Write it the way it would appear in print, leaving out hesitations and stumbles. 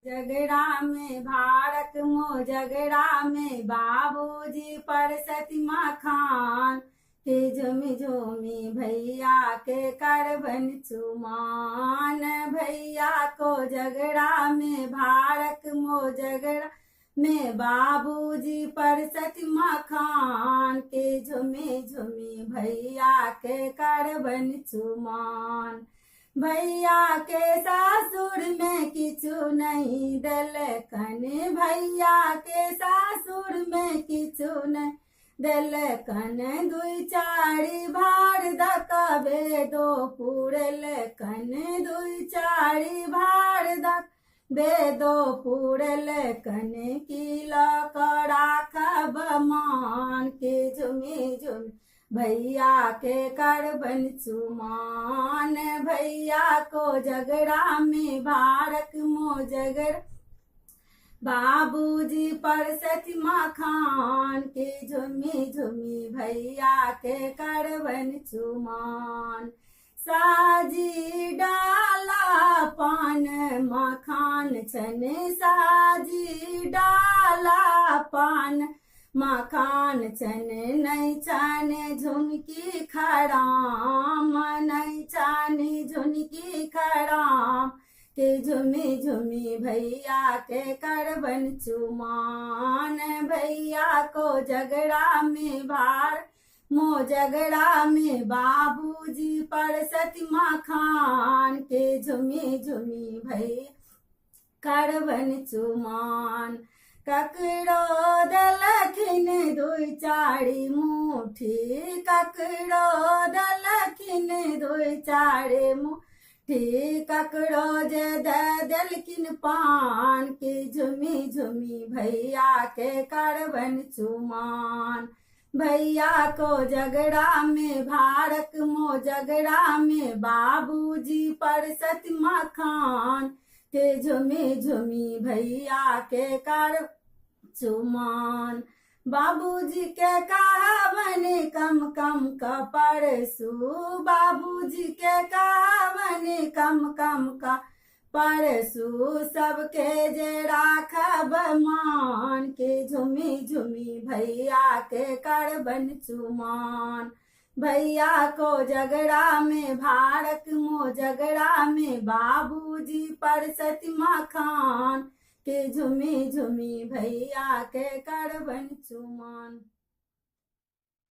झगड़ा में भारत मो झगड़ा में बाबूजी पर सतीमा खान के झुमी झुमी भैया के करबन चुमान। भैया को झगड़ा में भारत मो झगड़ा में बाबूजी पर सतीमा खान के झुमी झुमी भैया के करबन चुमान। भैया के सासुर में किछु नहीं देलकन, भैया के सासुर में किछु नहीं देलकन। दुई चारी भार दकबे दो पुरलकन, दुई चारी भार दक बेदो पुरलकन। किला कड़ा खब मान के झुमी झुमी भैया के करबन चुमान। भैया को झगड़ा में भारत मो झगड़ा बाबूजी पर सतीमा खान के झुमी झुमी भैया के करबन चुमान। साजी डाला पान मखान छन, साजी डाला पान मखान छन। नहीं छाने झुनकी खड़ाम, नहीं छाने झुनकी खड़ाम के झुमी झुमी भैया के करबन चुमान। भैया को झगड़ा में भार मो झगड़ा में बाबूजी पर सतीमा खान के झुमी झुमी भैया करबन चुमान। ककड़ो दलखिन दुई चारी मुठी, ककड़ो दलखिन दुई चारी मुठी। ककड़ो जे दलखिन पान के झुमी झुमी भैया के करबन चुमान। भैया को झगड़ा में भारत मो झगड़ा में बाबूजी पर सतीमा खान के झुमी झुमी भैया के कर चुमान। बाबूजी के कहावन कम कम का परसू, बाबूजी के कहावन कम कम का परसू। सबके जे राखब मान के झुमी झुमी भैया के करबन चुमान। भैया को झगड़ा में भारत मो झगड़ा में बाबूजी पर सतीमा खान के झुमी झुमी भैया के करबन चुमान।